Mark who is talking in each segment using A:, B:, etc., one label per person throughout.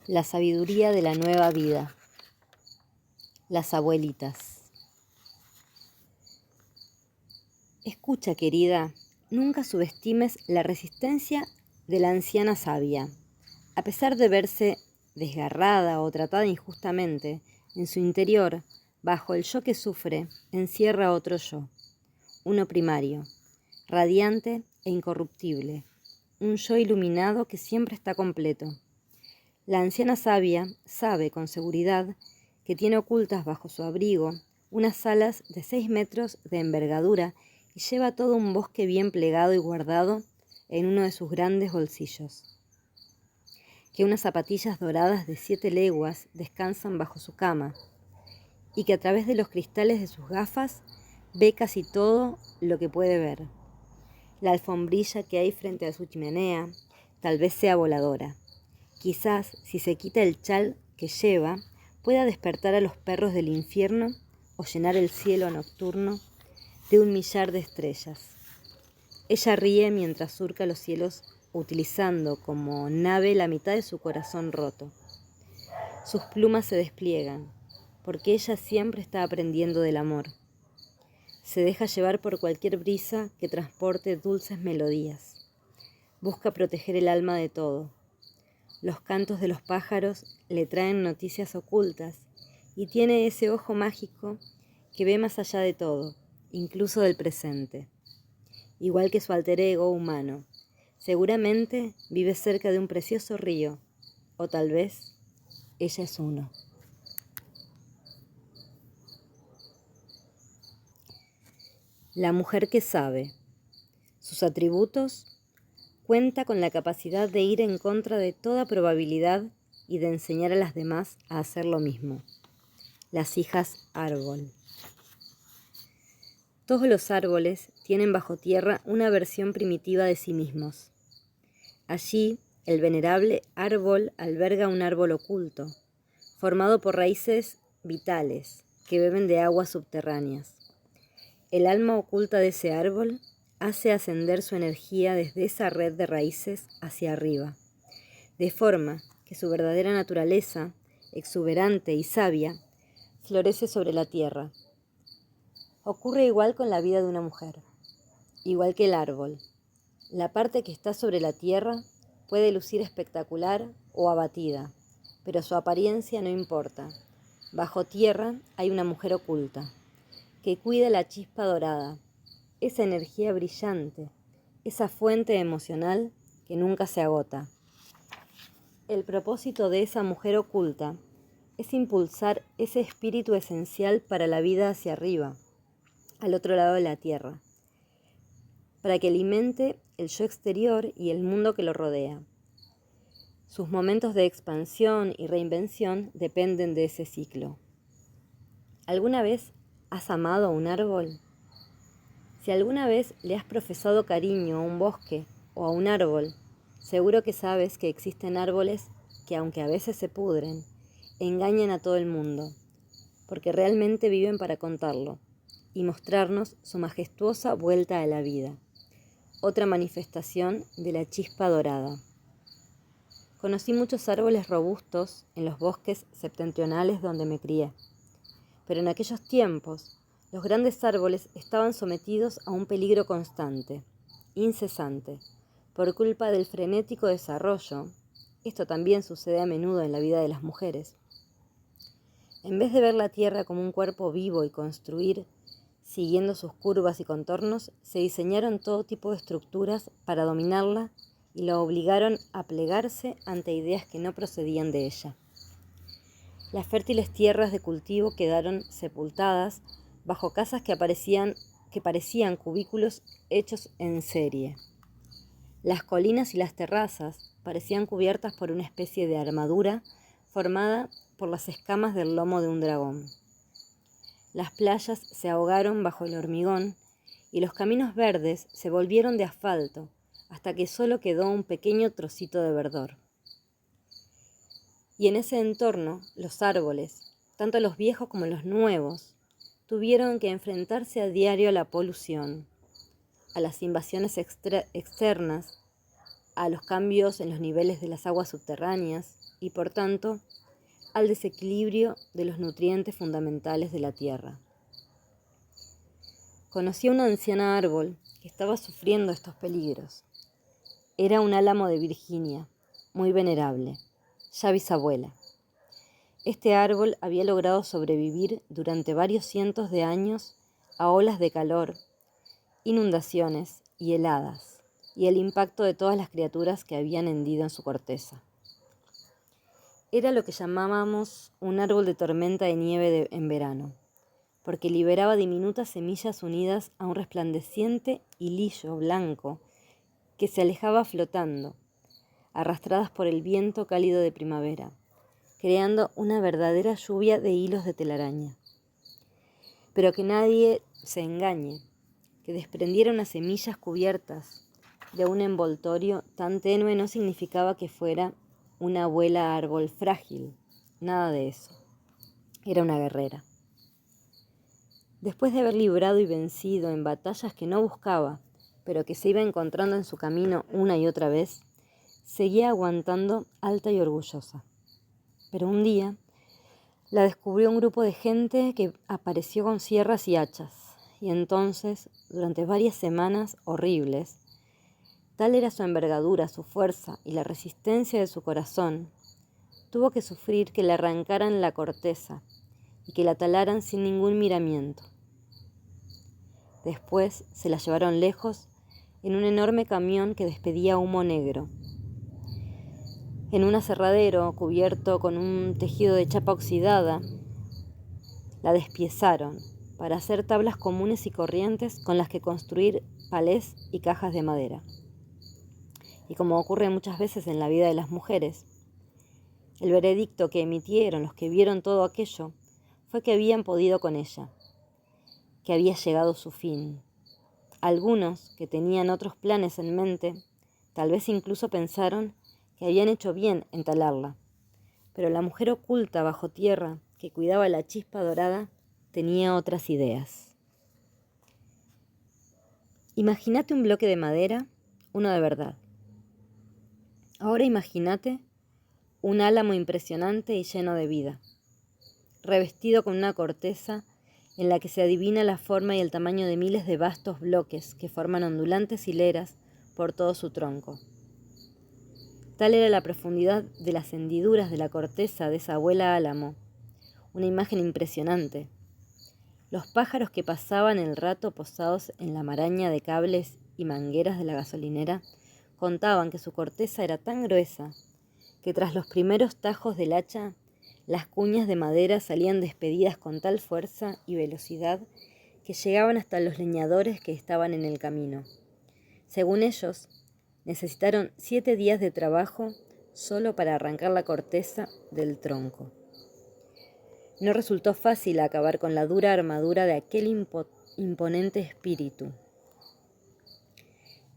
A: La sabiduría de la nueva vida. Las abuelitas. Escucha, querida, nunca subestimes la resistencia de la anciana sabia. A pesar de verse desgarrada o tratada injustamente, en su interior, bajo el yo que sufre, encierra otro yo, uno primario, radiante e incorruptible, un yo iluminado que siempre está completo. La anciana sabia sabe con seguridad que tiene ocultas bajo su abrigo unas alas de 6 metros de envergadura y lleva todo un bosque bien plegado y guardado en uno de sus grandes bolsillos. Que unas zapatillas doradas de 7 leguas descansan bajo su cama y que a través de los cristales de sus gafas ve casi todo lo que puede ver. La alfombrilla que hay frente a su chimenea tal vez sea voladora. Quizás, si se quita el chal que lleva, pueda despertar a los perros del infierno o llenar el cielo nocturno de 1 millar de estrellas. Ella ríe mientras surca los cielos utilizando como nave la mitad de su corazón roto. Sus plumas se despliegan, porque ella siempre está aprendiendo del amor. Se deja llevar por cualquier brisa que transporte dulces melodías. Busca proteger el alma de todo. Los cantos de los pájaros le traen noticias ocultas y tiene ese ojo mágico que ve más allá de todo, incluso del presente. Igual que su alter ego humano, seguramente vive cerca de un precioso río, o tal vez ella es uno. La mujer que sabe. Sus atributos: cuenta con la capacidad de ir en contra de toda probabilidad y de enseñar a las demás a hacer lo mismo. Las hijas árbol. Todos los árboles tienen bajo tierra una versión primitiva de sí mismos. Allí, el venerable árbol alberga un árbol oculto, formado por raíces vitales que beben de aguas subterráneas. El alma oculta de ese árbol hace ascender su energía desde esa red de raíces hacia arriba, de forma que su verdadera naturaleza, exuberante y sabia, florece sobre la tierra. Ocurre igual con la vida de una mujer, igual que el árbol. La parte que está sobre la tierra puede lucir espectacular o abatida, pero su apariencia no importa. Bajo tierra hay una mujer oculta, que cuida la chispa dorada, esa energía brillante, esa fuente emocional que nunca se agota. El propósito de esa mujer oculta es impulsar ese espíritu esencial para la vida hacia arriba, al otro lado de la tierra, para que alimente el yo exterior y el mundo que lo rodea. Sus momentos de expansión y reinvención dependen de ese ciclo. ¿Alguna vez has amado a un árbol? Si alguna vez le has profesado cariño a un bosque o a un árbol, seguro que sabes que existen árboles que, aunque a veces se pudren, engañan a todo el mundo, porque realmente viven para contarlo y mostrarnos su majestuosa vuelta a la vida, otra manifestación de la chispa dorada. Conocí muchos árboles robustos en los bosques septentrionales donde me crié, pero en aquellos tiempos los grandes árboles estaban sometidos a un peligro constante, incesante, por culpa del frenético desarrollo. Esto también sucede a menudo en la vida de las mujeres. En vez de ver la tierra como un cuerpo vivo y construir, siguiendo sus curvas y contornos, se diseñaron todo tipo de estructuras para dominarla y la obligaron a plegarse ante ideas que no procedían de ella. Las fértiles tierras de cultivo quedaron sepultadas bajo casas que parecían cubículos hechos en serie. Las colinas y las terrazas parecían cubiertas por una especie de armadura formada por las escamas del lomo de un dragón. Las playas se ahogaron bajo el hormigón y los caminos verdes se volvieron de asfalto hasta que solo quedó un pequeño trocito de verdor. Y en ese entorno, los árboles, tanto los viejos como los nuevos, tuvieron que enfrentarse a diario a la polución, a las invasiones externas, a los cambios en los niveles de las aguas subterráneas y, por tanto, al desequilibrio de los nutrientes fundamentales de la tierra. Conocí a una anciana árbol que estaba sufriendo estos peligros. Era un álamo de Virginia, muy venerable, ya bisabuela. Este árbol había logrado sobrevivir durante varios cientos de años a olas de calor, inundaciones y heladas, y el impacto de todas las criaturas que habían hendido en su corteza. Era lo que llamábamos un árbol de tormenta de nieve en verano, porque liberaba diminutas semillas unidas a un resplandeciente hilillo blanco que se alejaba flotando, arrastradas por el viento cálido de primavera, creando una verdadera lluvia de hilos de telaraña. Pero que nadie se engañe, que desprendiera unas semillas cubiertas de un envoltorio tan tenue no significaba que fuera una abuela árbol frágil, nada de eso. Era una guerrera. Después de haber librado y vencido en batallas que no buscaba, pero que se iba encontrando en su camino una y otra vez, seguía aguantando alta y orgullosa. Pero un día la descubrió un grupo de gente que apareció con sierras y hachas, y entonces, durante varias semanas horribles, tal era su envergadura, su fuerza y la resistencia de su corazón, tuvo que sufrir que le arrancaran la corteza y que la talaran sin ningún miramiento. Después se la llevaron lejos en un enorme camión que despedía humo negro. En un aserradero cubierto con un tejido de chapa oxidada, la despiezaron para hacer tablas comunes y corrientes con las que construir palés y cajas de madera. Y como ocurre muchas veces en la vida de las mujeres, el veredicto que emitieron los que vieron todo aquello fue que habían podido con ella, que había llegado su fin. Algunos, que tenían otros planes en mente, tal vez incluso pensaron que habían hecho bien en talarla, pero la mujer oculta bajo tierra, que cuidaba la chispa dorada, tenía otras ideas. Imagínate un bloque de madera, uno de verdad. Ahora imagínate un álamo impresionante y lleno de vida, revestido con una corteza en la que se adivina la forma y el tamaño de miles de vastos bloques que forman ondulantes hileras por todo su tronco. Tal era la profundidad de las hendiduras de la corteza de esa abuela álamo, una imagen impresionante. Los pájaros que pasaban el rato posados en la maraña de cables y mangueras de la gasolinera contaban que su corteza era tan gruesa que tras los primeros tajos del hacha, las cuñas de madera salían despedidas con tal fuerza y velocidad que llegaban hasta los leñadores que estaban en el camino. Según ellos, necesitaron 7 días de trabajo solo para arrancar la corteza del tronco. No resultó fácil acabar con la dura armadura de aquel imponente espíritu.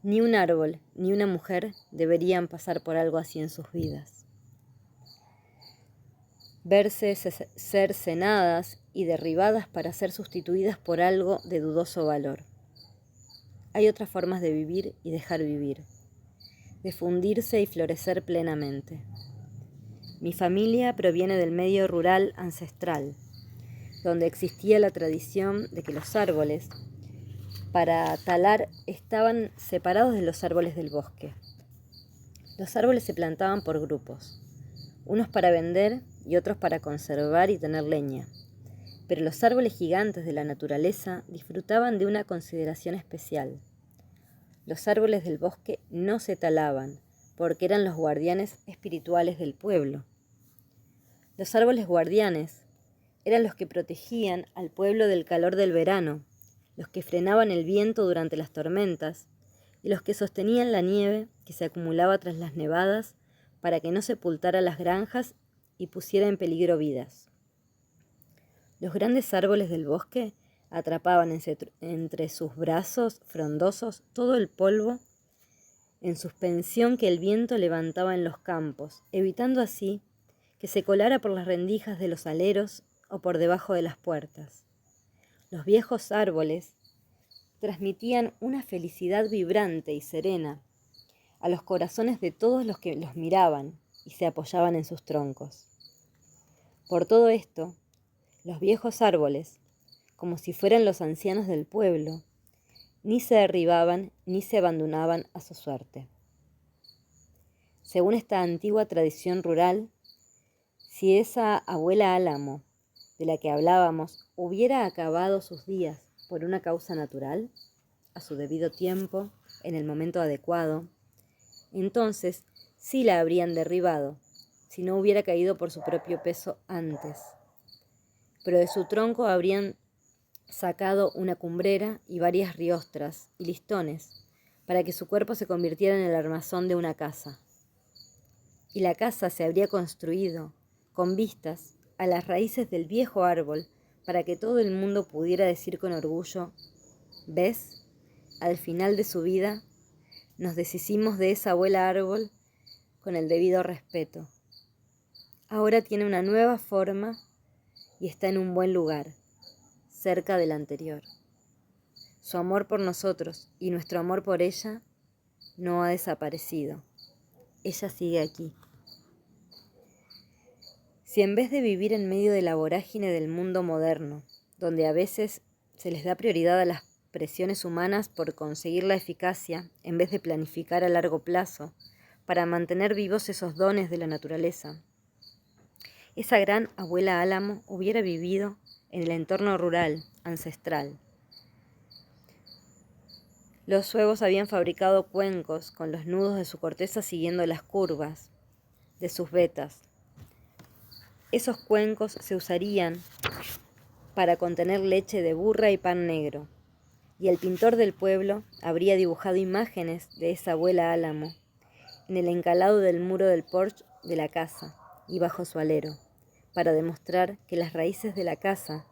A: Ni un árbol ni una mujer deberían pasar por algo así en sus vidas. Verse cercenadas y derribadas para ser sustituidas por algo de dudoso valor. Hay otras formas de vivir y dejar vivir, de fundirse y florecer plenamente. Mi familia proviene del medio rural ancestral, donde existía la tradición de que los árboles para talar estaban separados de los árboles del bosque. Los árboles se plantaban por grupos, unos para vender y otros para conservar y tener leña. Pero los árboles gigantes de la naturaleza disfrutaban de una consideración especial. Los árboles del bosque no se talaban, porque eran los guardianes espirituales del pueblo. Los árboles guardianes eran los que protegían al pueblo del calor del verano, los que frenaban el viento durante las tormentas y los que sostenían la nieve que se acumulaba tras las nevadas para que no sepultara las granjas y pusiera en peligro vidas. Los grandes árboles del bosque atrapaban entre sus brazos frondosos todo el polvo en suspensión que el viento levantaba en los campos, evitando así que se colara por las rendijas de los aleros o por debajo de las puertas. Los viejos árboles transmitían una felicidad vibrante y serena, a los corazones de todos los que los miraban y se apoyaban en sus troncos. Por todo esto, los viejos árboles, como si fueran los ancianos del pueblo, ni se derribaban ni se abandonaban a su suerte. Según esta antigua tradición rural, si esa abuela álamo de la que hablábamos hubiera acabado sus días por una causa natural, a su debido tiempo, en el momento adecuado, entonces sí la habrían derribado, si no hubiera caído por su propio peso antes. Pero de su tronco habrían sacado una cumbrera y varias riostras y listones, para que su cuerpo se convirtiera en el armazón de una casa. Y la casa se habría construido con vistas a las raíces del viejo árbol, para que todo el mundo pudiera decir con orgullo: ¿ves? Al final de su vida nos deshicimos de esa abuela árbol con el debido respeto. Ahora tiene una nueva forma y está en un buen lugar, cerca del anterior. Su amor por nosotros y nuestro amor por ella no ha desaparecido. Ella sigue aquí. Si en vez de vivir en medio de la vorágine del mundo moderno, donde a veces se les da prioridad a las presiones humanas por conseguir la eficacia en vez de planificar a largo plazo para mantener vivos esos dones de la naturaleza, esa gran abuela álamo hubiera vivido en el entorno rural, ancestral. Los suevos habían fabricado cuencos con los nudos de su corteza siguiendo las curvas de sus vetas. Esos cuencos se usarían para contener leche de burra y pan negro, y el pintor del pueblo habría dibujado imágenes de esa abuela álamo en el encalado del muro del porche de la casa y bajo su alero, para demostrar que las raíces de la casa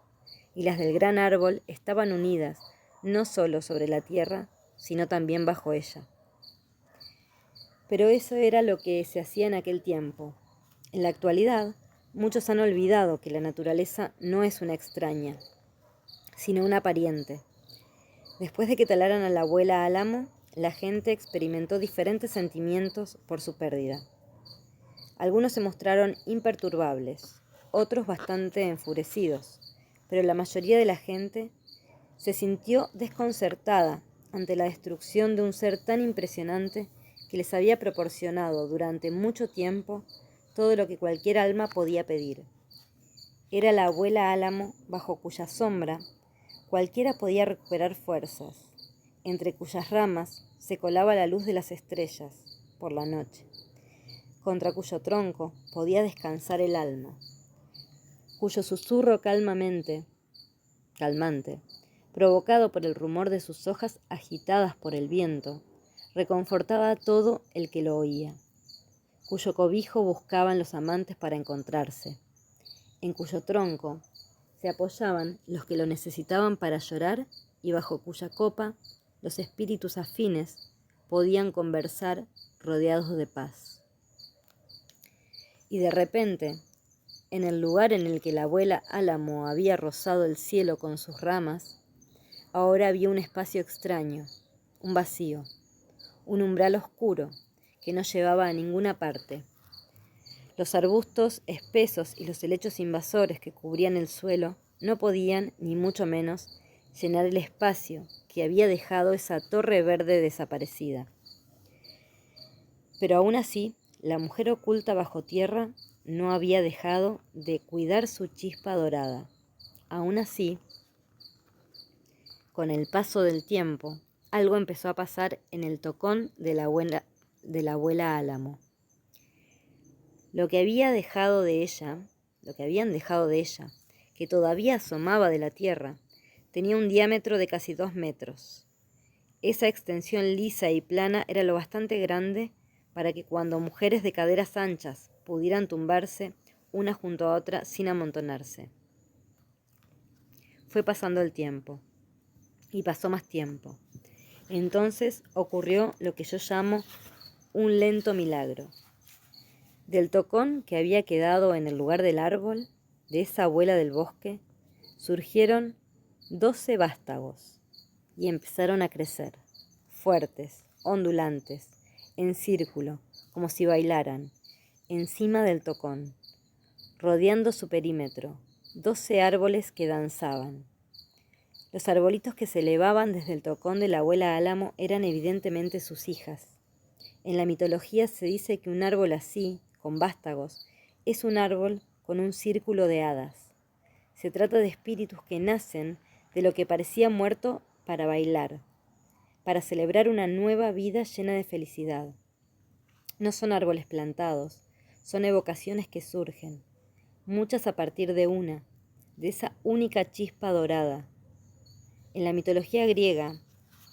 A: y las del gran árbol estaban unidas no solo sobre la tierra, sino también bajo ella. Pero eso era lo que se hacía en aquel tiempo. En la actualidad, muchos han olvidado que la naturaleza no es una extraña, sino una pariente. Después de que talaran a la abuela álamo, la gente experimentó diferentes sentimientos por su pérdida. Algunos se mostraron imperturbables, otros bastante enfurecidos, pero la mayoría de la gente se sintió desconcertada ante la destrucción de un ser tan impresionante que les había proporcionado durante mucho tiempo todo lo que cualquier alma podía pedir. Era la abuela álamo bajo cuya sombra cualquiera podía recuperar fuerzas, entre cuyas ramas se colaba la luz de las estrellas por la noche, contra cuyo tronco podía descansar el alma, cuyo susurro calmante, provocado por el rumor de sus hojas agitadas por el viento, reconfortaba a todo el que lo oía, cuyo cobijo buscaban los amantes para encontrarse, en cuyo tronco se apoyaban los que lo necesitaban para llorar y bajo cuya copa los espíritus afines podían conversar rodeados de paz. Y de repente, en el lugar en el que la abuela álamo había rozado el cielo con sus ramas, ahora había un espacio extraño, un vacío, un umbral oscuro que no llevaba a ninguna parte. Los arbustos espesos y los helechos invasores que cubrían el suelo no podían, ni mucho menos, llenar el espacio que había dejado esa torre verde desaparecida. Pero aún así, la mujer oculta bajo tierra no había dejado de cuidar su chispa dorada. Aún así, con el paso del tiempo, algo empezó a pasar en el tocón de la abuela álamo. Lo que habían dejado de ella, que todavía asomaba de la tierra, tenía un diámetro de casi 2 metros. Esa extensión lisa y plana era lo bastante grande para que cuando mujeres de caderas anchas pudieran tumbarse una junto a otra sin amontonarse. Fue pasando el tiempo, y pasó más tiempo. Entonces ocurrió lo que yo llamo un lento milagro. Del tocón que había quedado en el lugar del árbol, de esa abuela del bosque, surgieron 12 vástagos y empezaron a crecer, fuertes, ondulantes, en círculo, como si bailaran, encima del tocón, rodeando su perímetro, 12 árboles que danzaban. Los arbolitos que se elevaban desde el tocón de la abuela Álamo eran evidentemente sus hijas. En la mitología se dice que un árbol así, con vástagos, es un árbol con un círculo de hadas. Se trata de espíritus que nacen de lo que parecía muerto para bailar, para celebrar una nueva vida llena de felicidad. No son árboles plantados, son evocaciones que surgen, muchas a partir de esa única chispa dorada. En la mitología griega,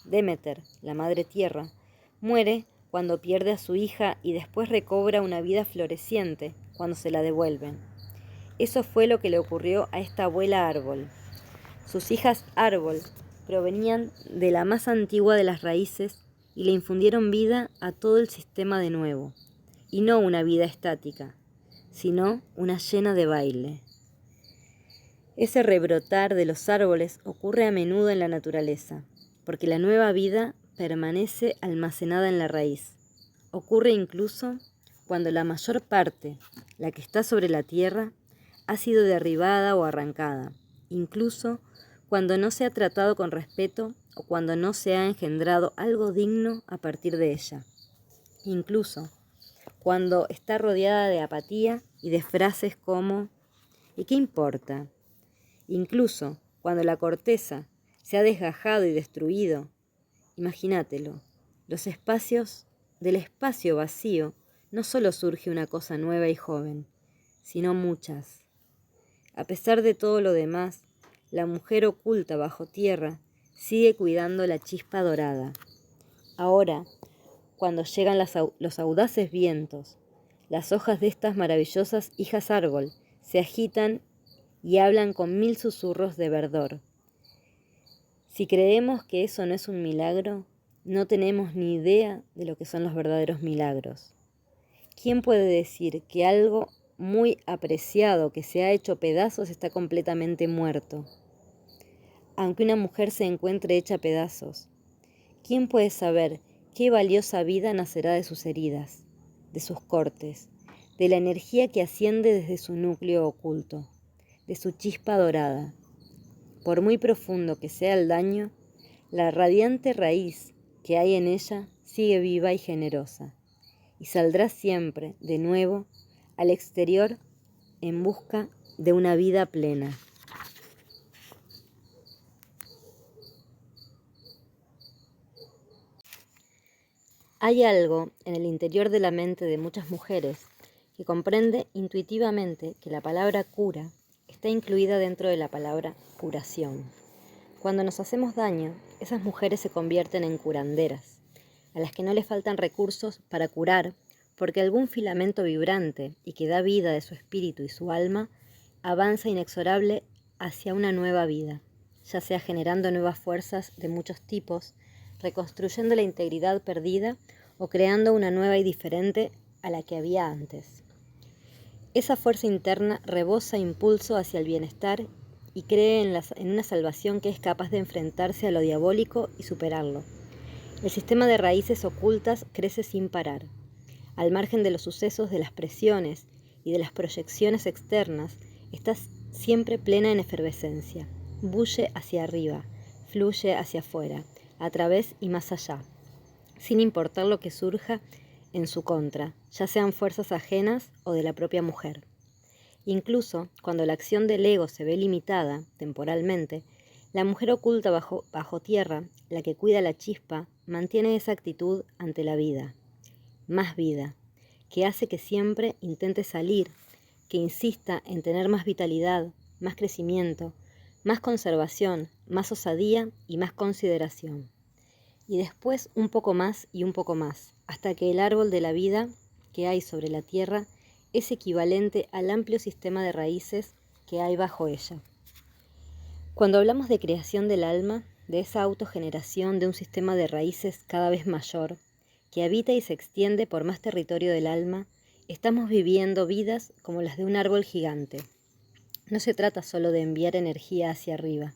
A: Demeter, la madre tierra, muere cuando pierde a su hija y después recobra una vida floreciente cuando se la devuelven. Eso fue lo que le ocurrió a esta abuela árbol. Sus hijas árbol provenían de la más antigua de las raíces y le infundieron vida a todo el sistema de nuevo, y no una vida estática, sino una llena de baile. Ese rebrotar de los árboles ocurre a menudo en la naturaleza, porque la nueva vida permanece almacenada en la raíz. Ocurre incluso cuando la mayor parte, la que está sobre la tierra, ha sido derribada o arrancada, incluso cuando no se ha tratado con respeto o cuando no se ha engendrado algo digno a partir de ella, incluso cuando está rodeada de apatía y de frases como ¿y qué importa? Incluso cuando la corteza se ha desgajado y destruido. Imagínatelo, del espacio vacío no solo surge una cosa nueva y joven, sino muchas. A pesar de todo lo demás, la mujer oculta bajo tierra sigue cuidando la chispa dorada. Ahora, cuando llegan los audaces vientos, las hojas de estas maravillosas hijas árbol se agitan y hablan con 1000 susurros de verdor. Si creemos que eso no es un milagro, no tenemos ni idea de lo que son los verdaderos milagros. ¿Quién puede decir que algo muy apreciado que se ha hecho pedazos está completamente muerto? Aunque una mujer se encuentre hecha pedazos, ¿quién puede saber qué valiosa vida nacerá de sus heridas, de sus cortes, de la energía que asciende desde su núcleo oculto, de su chispa dorada? Por muy profundo que sea el daño, la radiante raíz que hay en ella sigue viva y generosa, y saldrá siempre, de nuevo, al exterior en busca de una vida plena. Hay algo en el interior de la mente de muchas mujeres que comprende intuitivamente que la palabra cura está incluida dentro de la palabra curación. Cuando nos hacemos daño, esas mujeres se convierten en curanderas, a las que no les faltan recursos para curar, porque algún filamento vibrante y que da vida de su espíritu y su alma avanza inexorable hacia una nueva vida, ya sea generando nuevas fuerzas de muchos tipos, reconstruyendo la integridad perdida o creando una nueva y diferente a la que había antes. Esa fuerza interna rebosa impulso hacia el bienestar y cree en una salvación que es capaz de enfrentarse a lo diabólico y superarlo. El sistema de raíces ocultas crece sin parar. Al margen de los sucesos, de las presiones y de las proyecciones externas, está siempre plena en efervescencia. Bulle hacia arriba, fluye hacia afuera, a través y más allá, sin importar lo que surja en su contra, ya sean fuerzas ajenas o de la propia mujer. Incluso cuando la acción del ego se ve limitada temporalmente, la mujer oculta bajo tierra, la que cuida la chispa, mantiene esa actitud ante la vida, más vida, que hace que siempre intente salir, que insista en tener más vitalidad, más crecimiento, más conservación, más osadía y más consideración. Y después un poco más y un poco más, hasta que el árbol de la vida que hay sobre la tierra es equivalente al amplio sistema de raíces que hay bajo ella. Cuando hablamos de creación del alma, de esa autogeneración de un sistema de raíces cada vez mayor, que habita y se extiende por más territorio del alma, estamos viviendo vidas como las de un árbol gigante. No se trata solo de enviar energía hacia arriba.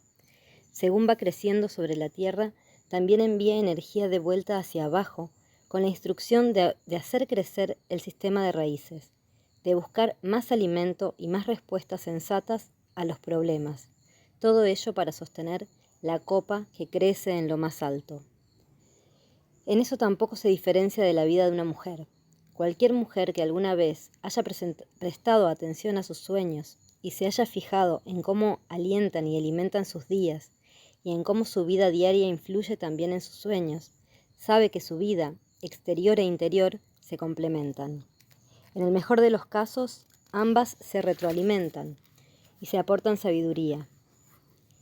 A: Según va creciendo sobre la tierra, también envía energía de vuelta hacia abajo con la instrucción de hacer crecer el sistema de raíces, de buscar más alimento y más respuestas sensatas a los problemas, todo ello para sostener la copa que crece en lo más alto. En eso tampoco se diferencia de la vida de una mujer. Cualquier mujer que alguna vez haya prestado atención a sus sueños y se haya fijado en cómo alientan y alimentan sus días y en cómo su vida diaria influye también en sus sueños, sabe que su vida, exterior e interior, se complementan. En el mejor de los casos, ambas se retroalimentan y se aportan sabiduría.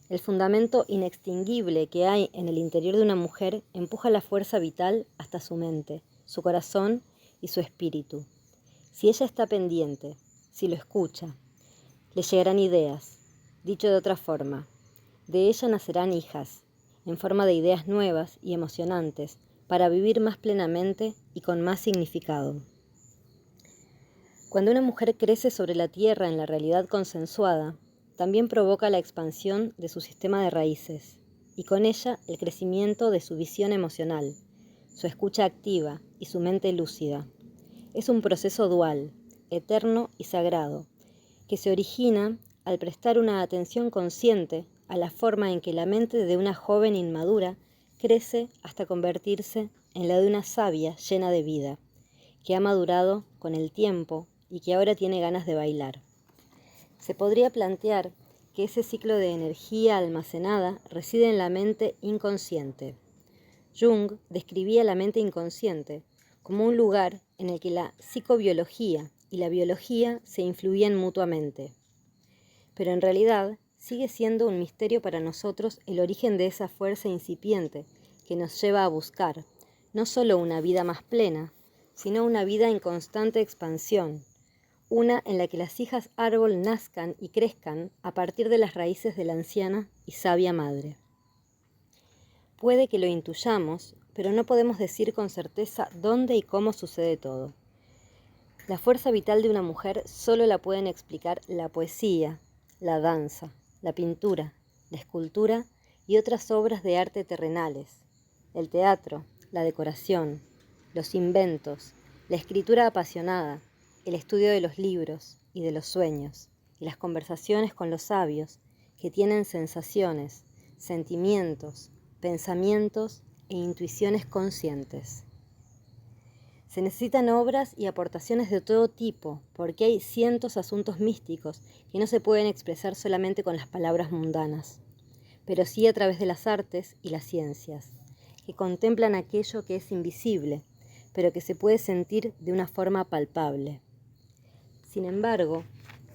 A: El fundamento inextinguible que hay en el interior de una mujer empuja la fuerza vital hasta su mente, su corazón y su espíritu. Si ella está pendiente, si lo escucha, le llegarán ideas. Dicho de otra forma, de ella nacerán hijas, en forma de ideas nuevas y emocionantes, para vivir más plenamente y con más significado. Cuando una mujer crece sobre la tierra en la realidad consensuada, también provoca la expansión de su sistema de raíces, y con ella el crecimiento de su visión emocional, su escucha activa y su mente lúcida. Es un proceso dual, eterno y sagrado, que se origina al prestar una atención consciente a la forma en que la mente de una joven inmadura crece hasta convertirse en la de una sabia llena de vida, que ha madurado con el tiempo y que ahora tiene ganas de bailar. Se podría plantear que ese ciclo de energía almacenada reside en la mente inconsciente. Jung describía la mente inconsciente como un lugar en el que la psicobiología y la biología se influían mutuamente. Pero en realidad sigue siendo un misterio para nosotros el origen de esa fuerza incipiente que nos lleva a buscar no solo una vida más plena, sino una vida en constante expansión, una en la que las hijas árbol nazcan y crezcan a partir de las raíces de la anciana y sabia madre. Puede que lo intuyamos, pero no podemos decir con certeza dónde y cómo sucede todo. La fuerza vital de una mujer solo la pueden explicar la poesía, la danza, la pintura, la escultura y otras obras de arte terrenales, el teatro, la decoración, los inventos, la escritura apasionada, el estudio de los libros y de los sueños, y las conversaciones con los sabios, que tienen sensaciones, sentimientos, pensamientos e intuiciones conscientes. Se necesitan obras y aportaciones de todo tipo, porque hay cientos asuntos místicos que no se pueden expresar solamente con las palabras mundanas, pero sí a través de las artes y las ciencias, que contemplan aquello que es invisible, pero que se puede sentir de una forma palpable. Sin embargo,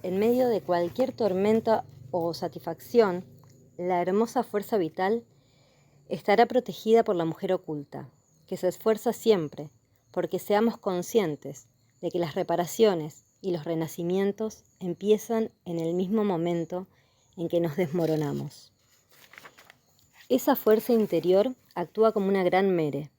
A: en medio de cualquier tormenta o satisfacción, la hermosa fuerza vital estará protegida por la mujer oculta, que se esfuerza siempre, porque seamos conscientes de que las reparaciones y los renacimientos empiezan en el mismo momento en que nos desmoronamos. Esa fuerza interior actúa como una gran mere,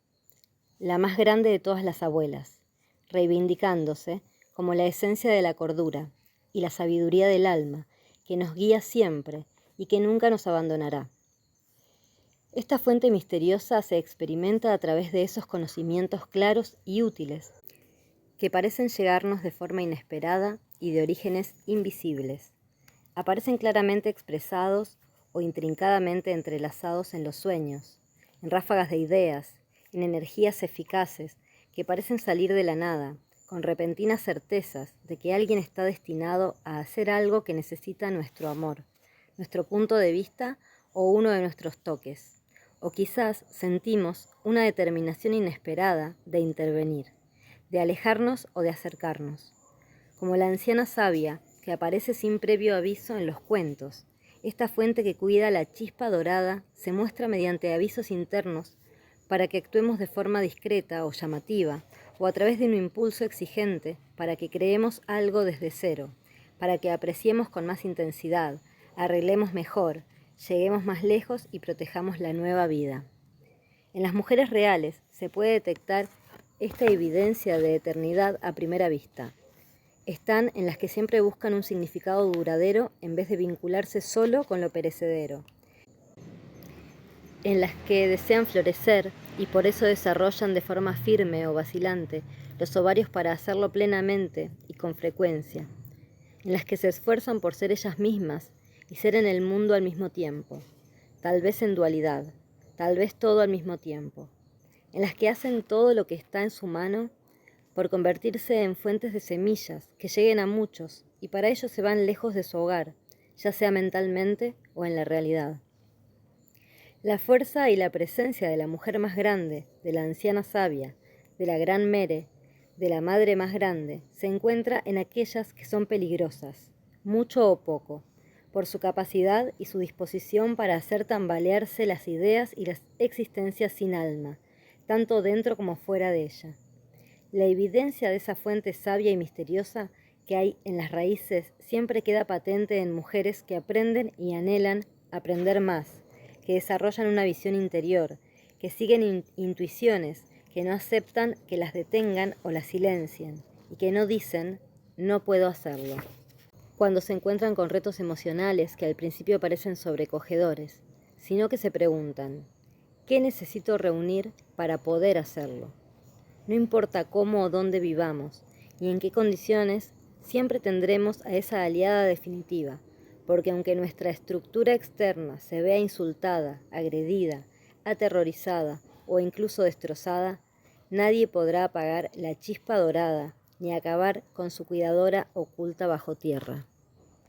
A: la más grande de todas las abuelas, reivindicándose como la esencia de la cordura y la sabiduría del alma, que nos guía siempre y que nunca nos abandonará. Esta fuente misteriosa se experimenta a través de esos conocimientos claros y útiles, que parecen llegarnos de forma inesperada y de orígenes invisibles. Aparecen claramente expresados o intrincadamente entrelazados en los sueños, en ráfagas de ideas, en energías eficaces que parecen salir de la nada, con repentinas certezas de que alguien está destinado a hacer algo que necesita nuestro amor, nuestro punto de vista o uno de nuestros toques. O quizás sentimos una determinación inesperada de intervenir, de alejarnos o de acercarnos. Como la anciana sabia que aparece sin previo aviso en los cuentos, esta fuente que cuida la chispa dorada se muestra mediante avisos internos para que actuemos de forma discreta o llamativa, o a través de un impulso exigente para que creemos algo desde cero, para que apreciemos con más intensidad, arreglemos mejor, lleguemos más lejos y protejamos la nueva vida. En las mujeres reales se puede detectar esta evidencia de eternidad a primera vista. Están en las que siempre buscan un significado duradero en vez de vincularse solo con lo perecedero, en las que desean florecer y por eso desarrollan de forma firme o vacilante los ovarios para hacerlo plenamente y con frecuencia, en las que se esfuerzan por ser ellas mismas y ser en el mundo al mismo tiempo, tal vez en dualidad, tal vez todo al mismo tiempo, en las que hacen todo lo que está en su mano por convertirse en fuentes de semillas que lleguen a muchos, y para ello se van lejos de su hogar, ya sea mentalmente o en la realidad. La fuerza y la presencia de la mujer más grande, de la anciana sabia, de la gran Mere, de la madre más grande, se encuentra en aquellas que son peligrosas, mucho o poco, por su capacidad y su disposición para hacer tambalearse las ideas y las existencias sin alma, tanto dentro como fuera de ella. La evidencia de esa fuente sabia y misteriosa que hay en las raíces siempre queda patente en mujeres que aprenden y anhelan aprender más, que desarrollan una visión interior, que siguen intuiciones, que no aceptan que las detengan o las silencien, y que no dicen, no puedo hacerlo, cuando se encuentran con retos emocionales que al principio parecen sobrecogedores, sino que se preguntan, ¿qué necesito reunir para poder hacerlo? No importa cómo o dónde vivamos y en qué condiciones, siempre tendremos a esa aliada definitiva, porque aunque nuestra estructura externa se vea insultada, agredida, aterrorizada o incluso destrozada, nadie podrá apagar la chispa dorada ni acabar con su cuidadora oculta bajo tierra.